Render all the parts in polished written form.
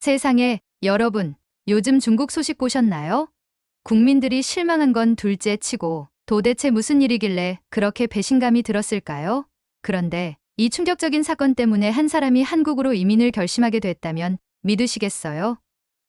세상에, 여러분, 요즘 중국 소식 보셨나요? 국민들이 실망한 건 둘째 치고 도대체 무슨 일이길래 그렇게 배신감이 들었을까요? 그런데 이 충격적인 사건 때문에 한 사람이 한국으로 이민을 결심하게 됐다면 믿으시겠어요?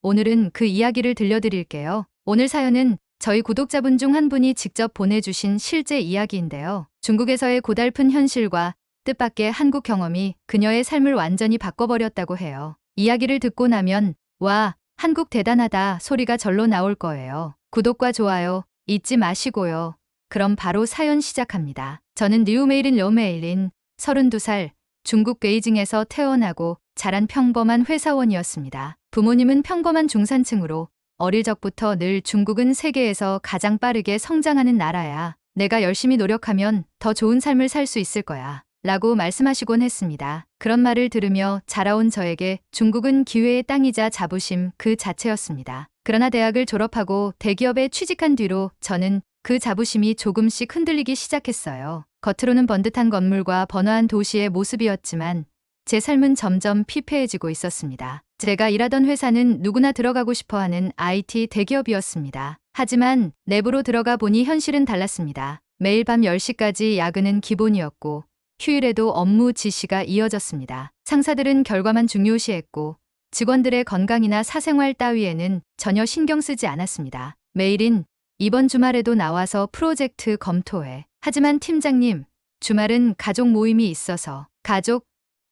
오늘은 그 이야기를 들려드릴게요. 오늘 사연은 저희 구독자분 중 한 분이 직접 보내주신 실제 이야기인데요. 중국에서의 고달픈 현실과 뜻밖의 한국 경험이 그녀의 삶을 완전히 바꿔버렸다고 해요. 이야기를 듣고 나면 와, 한국 대단하다 소리가 절로 나올 거예요. 구독과 좋아요 잊지 마시고요. 그럼 바로 사연 시작합니다. 저는 뉴메일인 려메일린 32살 중국 베이징에서 태어나고 자란 평범한 회사원이었습니다. 부모님은 평범한 중산층으로 어릴 적부터 늘 중국은 세계에서 가장 빠르게 성장하는 나라야. 내가 열심히 노력하면 더 좋은 삶을 살 수 있을 거야. 라고 말씀하시곤 했습니다. 그런 말을 들으며 자라온 저에게 중국은 기회의 땅이자 자부심 그 자체였습니다. 그러나 대학을 졸업하고 대기업에 취직한 뒤로 저는 그 자부심이 조금씩 흔들리기 시작했어요. 겉으로는 번듯한 건물과 번화한 도시의 모습이었지만 제 삶은 점점 피폐해지고 있었습니다. 제가 일하던 회사는 누구나 들어가고 싶어하는 IT 대기업이었습니다. 하지만 내부로 들어가 보니 현실은 달랐습니다. 매일 밤 10시까지 야근은 기본이었고 휴일에도 업무 지시가 이어졌습니다. 상사들은 결과만 중요시했고 직원들의 건강이나 사생활 따위에는 전혀 신경 쓰지 않았습니다. 매일인 이번 주말에도 나와서 프로젝트 검토해. 하지만 팀장님, 주말은 가족 모임이 있어서.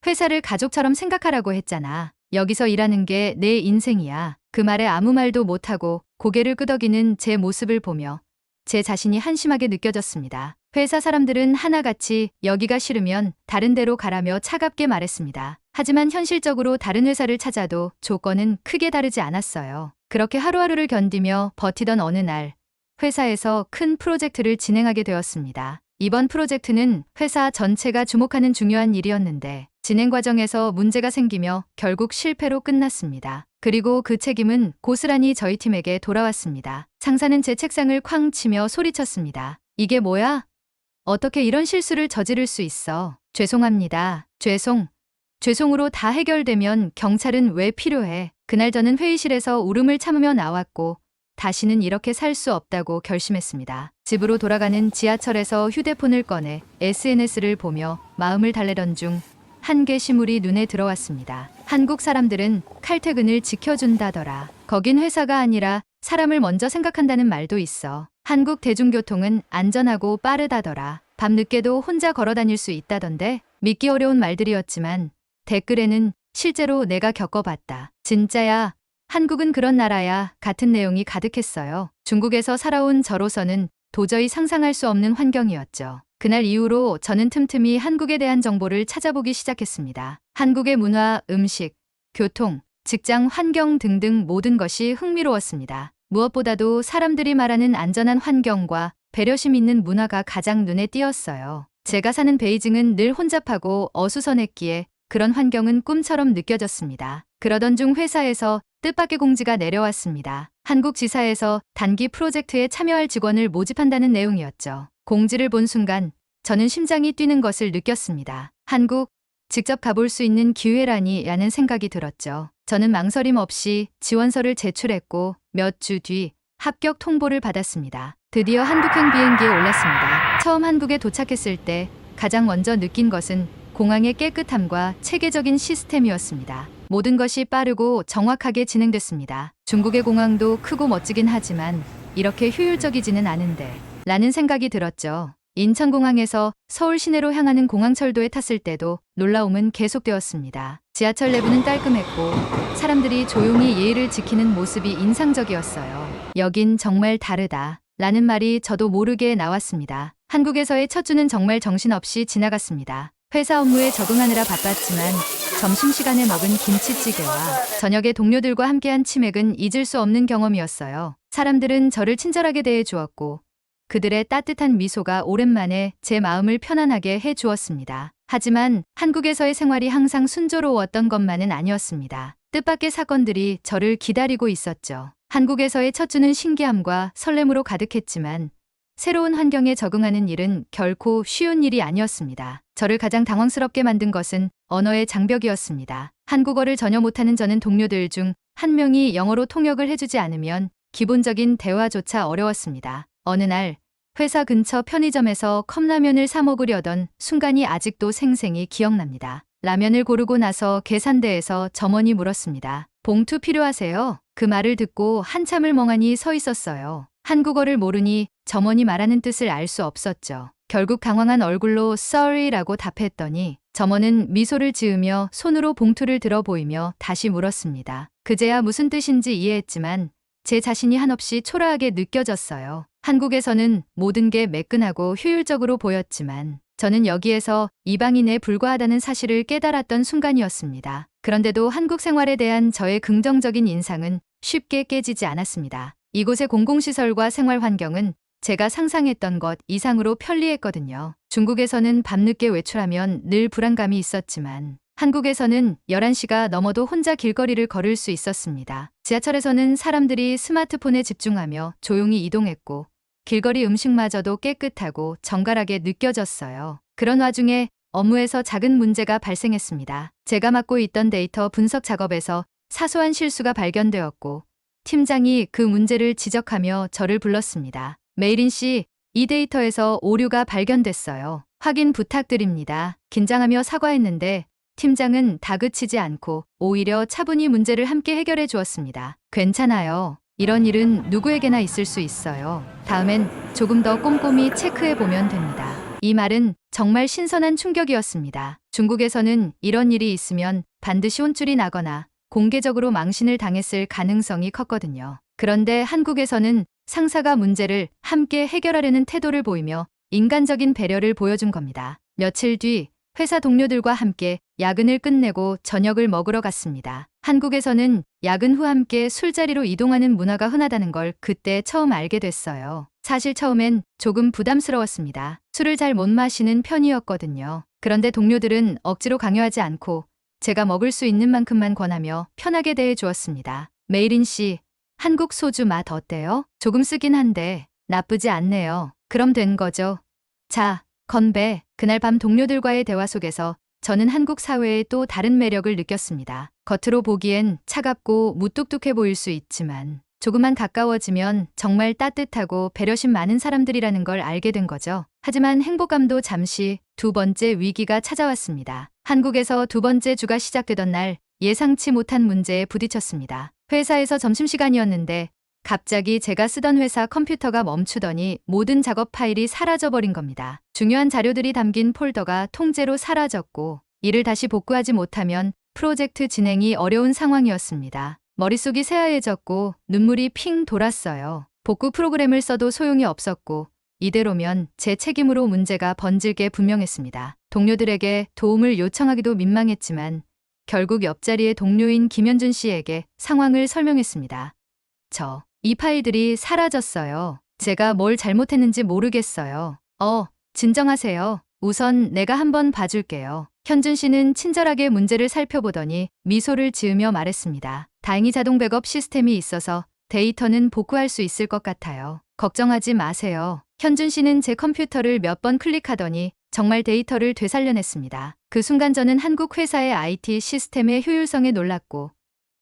회사를 가족처럼 생각하라고 했잖아. 여기서 일하는 게 내 인생이야. 그 말에 아무 말도 못하고 고개를 끄덕이는 제 모습을 보며 제 자신이 한심하게 느껴졌습니다. 회사 사람들은 하나같이 여기가 싫으면 다른 데로 가라며 차갑게 말했습니다. 하지만 현실적으로 다른 회사를 찾아도 조건은 크게 다르지 않았어요. 그렇게 하루하루를 견디며 버티던 어느 날 회사에서 큰 프로젝트를 진행하게 되었습니다. 이번 프로젝트는 회사 전체가 주목하는 중요한 일이었는데 진행 과정에서 문제가 생기며 결국 실패로 끝났습니다. 그리고 그 책임은 고스란히 저희 팀에게 돌아왔습니다. 상사는 제 책상을 쾅 치며 소리쳤습니다. 이게 뭐야? 어떻게 이런 실수를 저지를 수 있어? 죄송합니다. 죄송으로 다 해결되면 경찰은 왜 필요해? 그날 저는 회의실에서 울음을 참으며 나왔고 다시는 이렇게 살 수 없다고 결심했습니다. 집으로 돌아가는 지하철에서 휴대폰을 꺼내 SNS를 보며 마음을 달래던 중 한 게시물이 눈에 들어왔습니다. 한국 사람들은 칼퇴근을 지켜준다더라. 거긴 회사가 아니라 사람을 먼저 생각한다는 말도 있어. 한국 대중교통은 안전하고 빠르다더라. 밤늦게도 혼자 걸어 다닐 수 있다던데. 믿기 어려운 말들이었지만 댓글에는 실제로 내가 겪어봤다. 진짜야. 한국은 그런 나라야. 같은 내용이 가득했어요. 중국에서 살아온 저로서는 도저히 상상할 수 없는 환경이었죠. 그날 이후로 저는 틈틈이 한국에 대한 정보를 찾아보기 시작했습니다. 한국의 문화, 음식, 교통, 직장 환경 등등 모든 것이 흥미로웠습니다. 무엇보다도 사람들이 말하는 안전한 환경과 배려심 있는 문화가 가장 눈에 띄었어요. 제가 사는 베이징은 늘 혼잡하고 어수선했기에 그런 환경은 꿈처럼 느껴졌습니다. 그러던 중 회사에서 뜻밖의 공지가 내려왔습니다. 한국 지사에서 단기 프로젝트에 참여할 직원을 모집한다는 내용이었죠. 공지를 본 순간 저는 심장이 뛰는 것을 느꼈습니다. 한국, 직접 가볼 수 있는 기회라니 라는 생각이 들었죠. 저는 망설임 없이 지원서를 제출했고 몇 주 뒤 합격 통보를 받았습니다. 드디어 한국행 비행기에 올랐습니다. 처음 한국에 도착했을 때 가장 먼저 느낀 것은 공항의 깨끗함과 체계적인 시스템이었습니다. 모든 것이 빠르고 정확하게 진행됐습니다. 중국의 공항도 크고 멋지긴 하지만 이렇게 효율적이지는 않은데 라는 생각이 들었죠. 인천공항에서 서울 시내로 향하는 공항철도에 탔을 때도 놀라움은 계속되었습니다. 지하철 내부는 깔끔했고 사람들이 조용히 예의를 지키는 모습이 인상적이었어요. 여긴 정말 다르다 라는 말이 저도 모르게 나왔습니다. 한국에서의 첫 주는 정말 정신없이 지나갔습니다. 회사 업무에 적응하느라 바빴지만 점심시간에 먹은 김치찌개와 저녁에 동료들과 함께한 치맥은 잊을 수 없는 경험이었어요. 사람들은 저를 친절하게 대해 주었고 그들의 따뜻한 미소가 오랜만에 제 마음을 편안하게 해 주었습니다. 하지만 한국에서의 생활이 항상 순조로웠던 것만은 아니었습니다. 뜻밖의 사건들이 저를 기다리고 있었죠. 한국에서의 첫 주는 신기함과 설렘으로 가득했지만 새로운 환경에 적응하는 일은 결코 쉬운 일이 아니었습니다. 저를 가장 당황스럽게 만든 것은 언어의 장벽이었습니다. 한국어를 전혀 못하는 저는 동료들 중 한 명이 영어로 통역을 해주지 않으면 기본적인 대화조차 어려웠습니다. 어느 날 회사 근처 편의점에서 컵라면을 사 먹으려던 순간이 아직도 생생히 기억납니다. 라면을 고르고 나서 계산대에서 점원이 물었습니다. 봉투 필요하세요? 그 말을 듣고 한참을 멍하니 서 있었어요. 한국어를 모르니 점원이 말하는 뜻을 알 수 없었죠. 결국 당황한 얼굴로 sorry라고 답했더니 점원은 미소를 지으며 손으로 봉투를 들어 보이며 다시 물었습니다. 그제야 무슨 뜻인지 이해했지만 제 자신이 한없이 초라하게 느껴졌어요. 한국에서는 모든 게 매끈하고 효율적으로 보였지만 저는 여기에서 이방인에 불과하다는 사실을 깨달았던 순간이었습니다. 그런데도 한국 생활에 대한 저의 긍정적인 인상은 쉽게 깨지지 않았습니다. 이곳의 공공시설과 생활 환경은 제가 상상했던 것 이상으로 편리했거든요. 중국에서는 밤늦게 외출하면 늘 불안감이 있었지만 한국에서는 11시가 넘어도 혼자 길거리를 걸을 수 있었습니다. 지하철에서는 사람들이 스마트폰에 집중하며 조용히 이동했고 길거리 음식마저도 깨끗하고 정갈하게 느껴졌어요. 그런 와중에 업무에서 작은 문제가 발생했습니다. 제가 맡고 있던 데이터 분석 작업에서 사소한 실수가 발견되었고 팀장이 그 문제를 지적하며 저를 불렀습니다. 메이린 씨, 이 데이터에서 오류가 발견됐어요. 확인 부탁드립니다. 긴장하며 사과했는데 팀장은 다그치지 않고 오히려 차분히 문제를 함께 해결해 주었습니다. 괜찮아요. 이런 일은 누구에게나 있을 수 있어요. 다음엔 조금 더 꼼꼼히 체크해 보면 됩니다. 이 말은 정말 신선한 충격이었습니다. 중국에서는 이런 일이 있으면 반드시 혼쭐이 나거나 공개적으로 망신을 당했을 가능성이 컸거든요. 그런데 한국에서는 상사가 문제를 함께 해결하려는 태도를 보이며 인간적인 배려를 보여준 겁니다. 며칠 뒤 회사 동료들과 함께 야근을 끝내고 저녁을 먹으러 갔습니다. 한국에서는 야근 후 함께 술자리로 이동하는 문화가 흔하다는 걸 그때 처음 알게 됐어요. 사실 처음엔 조금 부담스러웠습니다. 술을 잘 못 마시는 편이었거든요. 그런데 동료들은 억지로 강요하지 않고 제가 먹을 수 있는 만큼만 권하며 편하게 대해 주었습니다. 메이린 씨, 한국 소주 맛 어때요? 조금 쓰긴 한데 나쁘지 않네요. 그럼 된 거죠. 자, 건배. 그날 밤 동료들과의 대화 속에서 저는 한국 사회의 또 다른 매력을 느꼈습니다. 겉으로 보기엔 차갑고 무뚝뚝해 보일 수 있지만 조금만 가까워지면 정말 따뜻하고 배려심 많은 사람들이라는 걸 알게 된 거죠. 하지만 행복감도 잠시 두 번째 위기가 찾아왔습니다. 한국에서 두 번째 주가 시작되던 날 예상치 못한 문제에 부딪혔습니다. 회사에서 점심시간이었는데 갑자기 제가 쓰던 회사 컴퓨터가 멈추더니 모든 작업 파일이 사라져버린 겁니다. 중요한 자료들이 담긴 폴더가 통째로 사라졌고 이를 다시 복구하지 못하면 프로젝트 진행이 어려운 상황이었습니다. 머릿속이 새하얘졌고 눈물이 핑 돌았어요. 복구 프로그램을 써도 소용이 없었고 이대로면 제 책임으로 문제가 번질 게 분명했습니다. 동료들에게 도움을 요청하기도 민망했지만 결국 옆자리의 동료인 김현준 씨에게 상황을 설명했습니다. 이 파일들이 사라졌어요. 제가 뭘 잘못했는지 모르겠어요. 진정하세요. 우선 내가 한번 봐줄게요. 현준 씨는 친절하게 문제를 살펴보더니 미소를 지으며 말했습니다. 다행히 자동 백업 시스템이 있어서 데이터는 복구할 수 있을 것 같아요. 걱정하지 마세요. 현준 씨는 제 컴퓨터를 몇 번 클릭하더니 정말 데이터를 되살려냈습니다. 그 순간 저는 한국 회사의 IT 시스템의 효율성에 놀랐고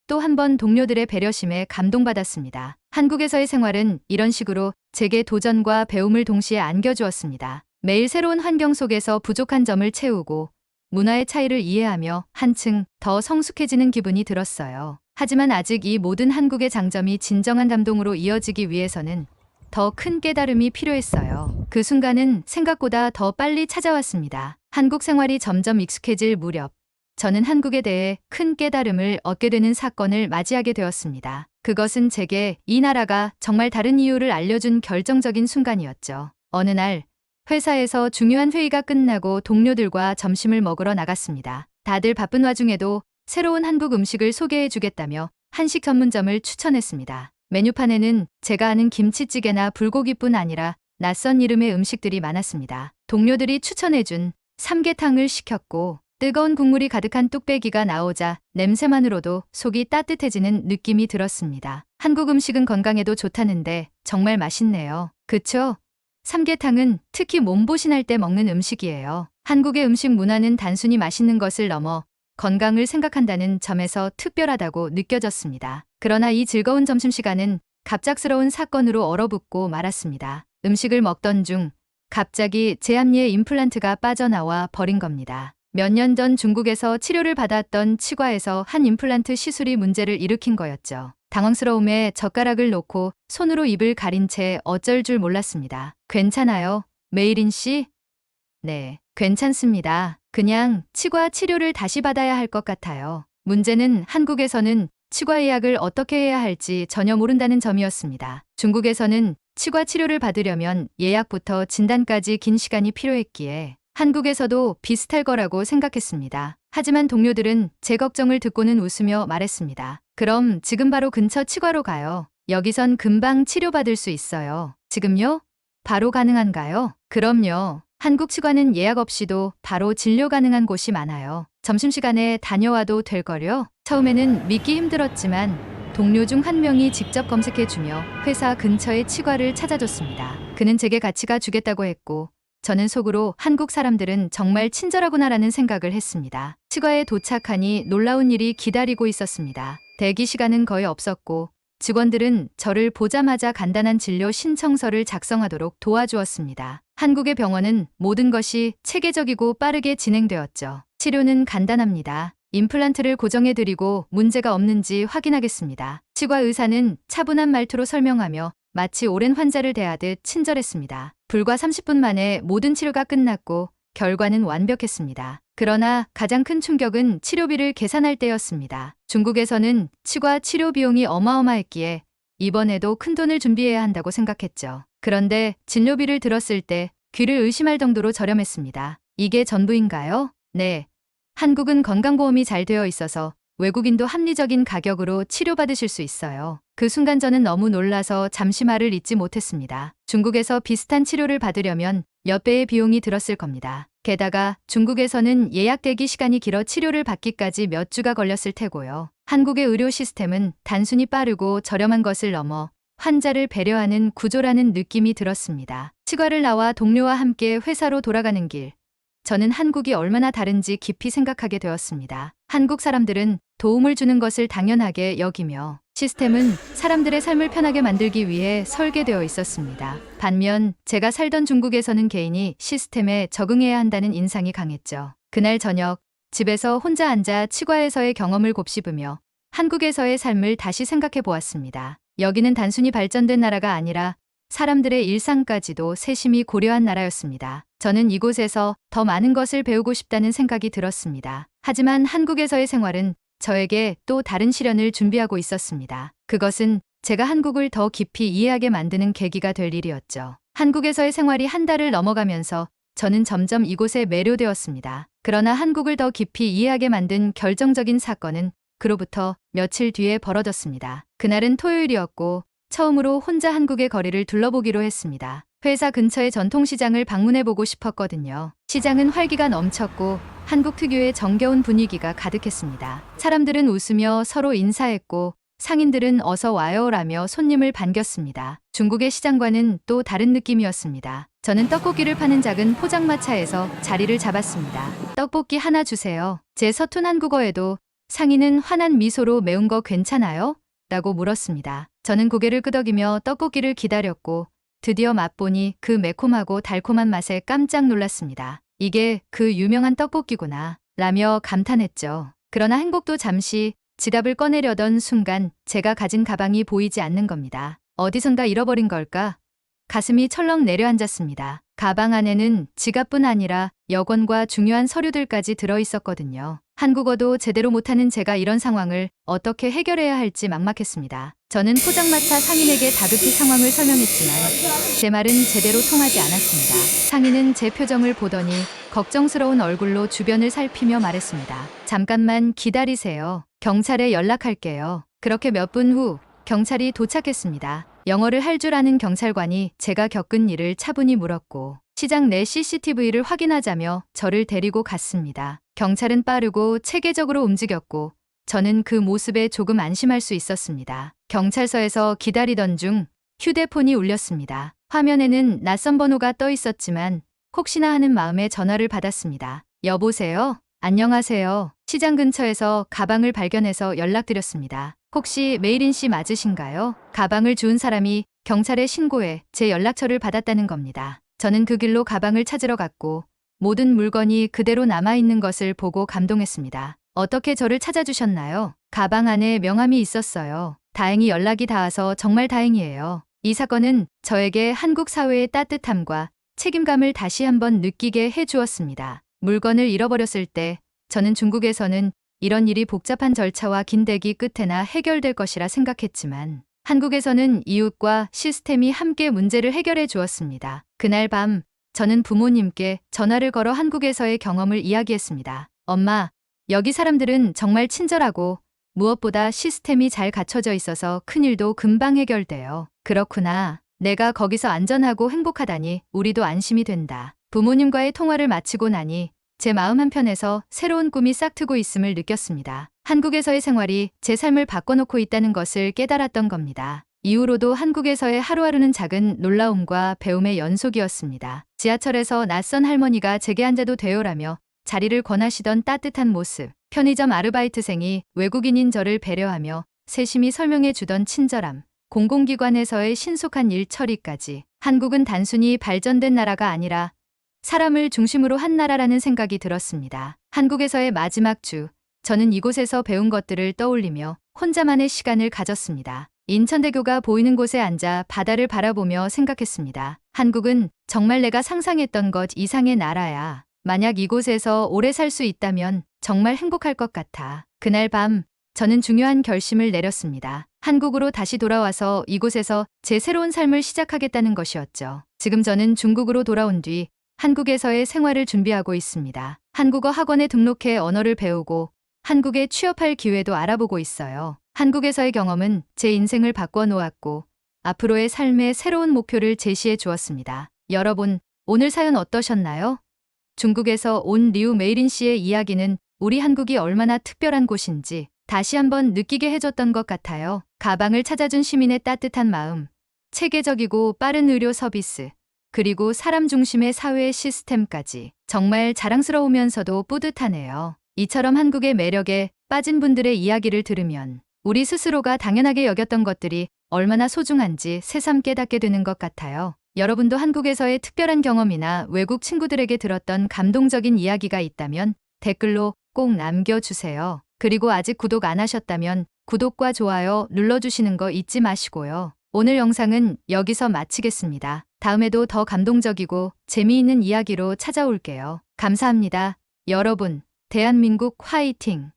또 한 번 동료들의 배려심에 감동받았습니다. 한국에서의 생활은 이런 식으로 제게 도전과 배움을 동시에 안겨주었습니다. 매일 새로운 환경 속에서 부족한 점을 채우고 문화의 차이를 이해하며 한층 더 성숙해지는 기분이 들었어요. 하지만 아직 이 모든 한국의 장점이 진정한 감동으로 이어지기 위해서는 더 큰 깨달음이 필요했어요. 그 순간은 생각보다 더 빨리 찾아왔습니다. 한국 생활이 점점 익숙해질 무렵 저는 한국에 대해 큰 깨달음을 얻게 되는 사건을 맞이하게 되었습니다. 그것은 제게 이 나라가 정말 다른 이유를 알려준 결정적인 순간이었죠. 어느 날 회사에서 중요한 회의가 끝나고 동료들과 점심을 먹으러 나갔습니다. 다들 바쁜 와중에도 새로운 한국 음식을 소개해 주겠다며 한식 전문점을 추천했습니다. 메뉴판에는 제가 아는 김치찌개나 불고기뿐 아니라 낯선 이름의 음식들이 많았습니다. 동료들이 추천해준 삼계탕을 시켰고 뜨거운 국물이 가득한 뚝배기가 나오자 냄새만으로도 속이 따뜻해지는 느낌이 들었습니다. 한국 음식은 건강에도 좋다는데 정말 맛있네요. 그쵸? 삼계탕은 특히 몸보신할 때 먹는 음식이에요. 한국의 음식 문화는 단순히 맛있는 것을 넘어 건강을 생각한다는 점에서 특별하다고 느껴졌습니다. 그러나 이 즐거운 점심시간은 갑작스러운 사건으로 얼어붙고 말았습니다. 음식을 먹던 중 갑자기 제 앞니에 임플란트가 빠져나와 버린 겁니다. 몇 년 전 중국에서 치료를 받았던 치과에서 한 임플란트 시술이 문제를 일으킨 거였죠. 당황스러움에 젓가락을 놓고 손으로 입을 가린 채 어쩔 줄 몰랐습니다. 괜찮아요, 메이린 씨? 네, 괜찮습니다. 그냥 치과 치료를 다시 받아야 할 것 같아요. 문제는 한국에서는 치과 예약을 어떻게 해야 할지 전혀 모른다는 점이었습니다. 중국에서는 치과 치료를 받으려면 예약부터 진단까지 긴 시간이 필요했기에 한국에서도 비슷할 거라고 생각했습니다. 하지만 동료들은 제 걱정을 듣고는 웃으며 말했습니다. 그럼 지금 바로 근처 치과로 가요. 여기선 금방 치료받을 수 있어요. 지금요? 바로 가능한가요? 그럼요. 한국 치과는 예약 없이도 바로 진료 가능한 곳이 많아요. 점심시간에 다녀와도 될걸요? 처음에는 믿기 힘들었지만 동료 중 한 명이 직접 검색해주며 회사 근처의 치과를 찾아줬습니다. 그는 제게 같이 주겠다고 했고 저는 속으로 한국 사람들은 정말 친절하구나라는 생각을 했습니다. 치과에 도착하니 놀라운 일이 기다리고 있었습니다. 대기 시간은 거의 없었고 직원들은 저를 보자마자 간단한 진료 신청서를 작성하도록 도와주었습니다. 한국의 병원은 모든 것이 체계적이고 빠르게 진행되었죠. 치료는 간단합니다. 임플란트를 고정해드리고 문제가 없는지 확인하겠습니다. 치과 의사는 차분한 말투로 설명하며 마치 오랜 환자를 대하듯 친절했습니다. 불과 30분 만에 모든 치료가 끝났고 결과는 완벽했습니다. 그러나 가장 큰 충격은 치료비를 계산할 때였습니다. 중국에서는 치과 치료 비용이 어마어마했기에 이번에도 큰돈을 준비해야 한다고 생각했죠. 그런데 진료비를 들었을 때 귀를 의심할 정도로 저렴했습니다. 이게 전부인가요? 네. 한국은 건강보험이 잘 되어 있어서 외국인도 합리적인 가격으로 치료받으실 수 있어요. 그 순간 저는 너무 놀라서 잠시 말을 잇지 못했습니다. 중국에서 비슷한 치료를 받으려면 몇 배의 비용이 들었을 겁니다. 게다가 중국에서는 예약 대기 시간이 길어 치료를 받기까지 몇 주가 걸렸을 테고요. 한국의 의료 시스템은 단순히 빠르고 저렴한 것을 넘어 환자를 배려하는 구조라는 느낌이 들었습니다. 치과를 나와 동료와 함께 회사로 돌아가는 길. 저는 한국이 얼마나 다른지 깊이 생각하게 되었습니다. 한국 사람들은 도움을 주는 것을 당연하게 여기며 시스템은 사람들의 삶을 편하게 만들기 위해 설계되어 있었습니다. 반면 제가 살던 중국에서는 개인이 시스템에 적응해야 한다는 인상이 강했죠. 그날 저녁 집에서 혼자 앉아 치과에서의 경험을 곱씹으며 한국에서의 삶을 다시 생각해 보았습니다. 여기는 단순히 발전된 나라가 아니라 사람들의 일상까지도 세심히 고려한 나라였습니다. 저는 이곳에서 더 많은 것을 배우고 싶다는 생각이 들었습니다. 하지만 한국에서의 생활은 저에게 또 다른 시련을 준비하고 있었습니다. 그것은 제가 한국을 더 깊이 이해하게 만드는 계기가 될 일이었죠. 한국에서의 생활이 한 달을 넘어가면서 저는 점점 이곳에 매료되었습니다. 그러나 한국을 더 깊이 이해하게 만든 결정적인 사건은 그로부터 며칠 뒤에 벌어졌습니다. 그날은 토요일이었고 처음으로 혼자 한국의 거리를 둘러보기로 했습니다. 회사 근처의 전통시장을 방문해보고 싶었거든요. 시장은 활기가 넘쳤고 한국 특유의 정겨운 분위기가 가득했습니다. 사람들은 웃으며 서로 인사했고 상인들은 어서 와요라며 손님을 반겼습니다. 중국의 시장과는 또 다른 느낌이었습니다. 저는 떡볶이를 파는 작은 포장마차에서 자리를 잡았습니다. 떡볶이 하나 주세요. 제 서툰 한국어에도 상인은 환한 미소로 매운 거 괜찮아요? 라고 물었습니다. 저는 고개를 끄덕이며 떡볶이를 기다렸고 드디어 맛보니 그 매콤하고 달콤한 맛에 깜짝 놀랐습니다. 이게 그 유명한 떡볶이구나 라며 감탄했죠. 그러나 행복도 잠시 지갑을 꺼내려던 순간 제가 가진 가방이 보이지 않는 겁니다. 어디선가 잃어버린 걸까? 가슴이 철렁 내려앉았습니다. 가방 안에는 지갑뿐 아니라 여권과 중요한 서류들까지 들어있었거든요. 한국어도 제대로 못하는 제가 이런 상황을 어떻게 해결해야 할지 막막했습니다. 저는 포장마차 상인에게 다급히 상황을 설명했지만 제 말은 제대로 통하지 않았습니다. 상인은 제 표정을 보더니 걱정스러운 얼굴로 주변을 살피며 말했습니다. 잠깐만 기다리세요. 경찰에 연락할게요. 그렇게 몇 분 후 경찰이 도착했습니다. 영어를 할 줄 아는 경찰관이 제가 겪은 일을 차분히 물었고 시장 내 CCTV를 확인하자며 저를 데리고 갔습니다. 경찰은 빠르고 체계적으로 움직였고 저는 그 모습에 조금 안심할 수 있었습니다. 경찰서에서 기다리던 중 휴대폰이 울렸습니다. 화면에는 낯선 번호가 떠 있었지만 혹시나 하는 마음에 전화를 받았습니다. 여보세요? 안녕하세요. 시장 근처에서 가방을 발견해서 연락드렸습니다. 혹시 메이린 씨 맞으신가요? 가방을 주운 사람이 경찰에 신고해 제 연락처를 받았다는 겁니다. 저는 그 길로 가방을 찾으러 갔고 모든 물건이 그대로 남아있는 것을 보고 감동했습니다. 어떻게 저를 찾아주셨나요? 가방 안에 명함이 있었어요. 다행히 연락이 닿아서 정말 다행이에요. 이 사건은 저에게 한국 사회의 따뜻함과 책임감을 다시 한번 느끼게 해주었습니다. 물건을 잃어버렸을 때 저는 중국에서는 이런 일이 복잡한 절차와 긴 대기 끝에나 해결될 것이라 생각했지만 한국에서는 이웃과 시스템이 함께 문제를 해결해 주었습니다. 그날 밤 저는 부모님께 전화를 걸어 한국에서의 경험을 이야기했습니다. 엄마, 여기 사람들은 정말 친절하고 무엇보다 시스템이 잘 갖춰져 있어서 큰일도 금방 해결돼요. 그렇구나. 내가 거기서 안전하고 행복하다니 우리도 안심이 된다. 부모님과의 통화를 마치고 나니 제 마음 한편에서 새로운 꿈이 싹트고 있음을 느꼈습니다. 한국에서의 생활이 제 삶을 바꿔놓고 있다는 것을 깨달았던 겁니다. 이후로도 한국에서의 하루하루는 작은 놀라움과 배움의 연속이었습니다. 지하철에서 낯선 할머니가 제게 앉아도 돼요라며 자리를 권하시던 따뜻한 모습, 편의점 아르바이트생이 외국인인 저를 배려하며 세심히 설명해 주던 친절함, 공공기관에서의 신속한 일 처리까지 한국은 단순히 발전된 나라가 아니라 사람을 중심으로 한 나라라는 생각이 들었습니다. 한국에서의 마지막 주, 저는 이곳에서 배운 것들을 떠올리며 혼자만의 시간을 가졌습니다. 인천대교가 보이는 곳에 앉아 바다를 바라보며 생각했습니다. 한국은 정말 내가 상상했던 것 이상의 나라야. 만약 이곳에서 오래 살 수 있다면 정말 행복할 것 같아. 그날 밤 저는 중요한 결심을 내렸습니다. 한국으로 다시 돌아와서 이곳에서 제 새로운 삶을 시작하겠다는 것이었죠. 지금 저는 중국으로 돌아온 뒤 한국에서의 생활을 준비하고 있습니다. 한국어 학원에 등록해 언어를 배우고 한국에 취업할 기회도 알아보고 있어요. 한국에서의 경험은 제 인생을 바꿔 놓았고 앞으로의 삶의 새로운 목표를 제시해 주었습니다. 여러분, 오늘 사연 어떠셨나요? 중국에서 온 리우 메이린 씨의 이야기는 우리 한국이 얼마나 특별한 곳인지 다시 한번 느끼게 해줬던 것 같아요. 가방을 찾아준 시민의 따뜻한 마음, 체계적이고 빠른 의료 서비스, 그리고 사람 중심의 사회 시스템까지 정말 자랑스러우면서도 뿌듯하네요. 이처럼 한국의 매력에 빠진 분들의 이야기를 들으면 우리 스스로가 당연하게 여겼던 것들이 얼마나 소중한지 새삼 깨닫게 되는 것 같아요. 여러분도 한국에서의 특별한 경험이나 외국 친구들에게 들었던 감동적인 이야기가 있다면 댓글로 꼭 남겨주세요. 그리고 아직 구독 안 하셨다면 구독과 좋아요 눌러주시는 거 잊지 마시고요. 오늘 영상은 여기서 마치겠습니다. 다음에도 더 감동적이고 재미있는 이야기로 찾아올게요. 감사합니다. 여러분, 대한민국 화이팅!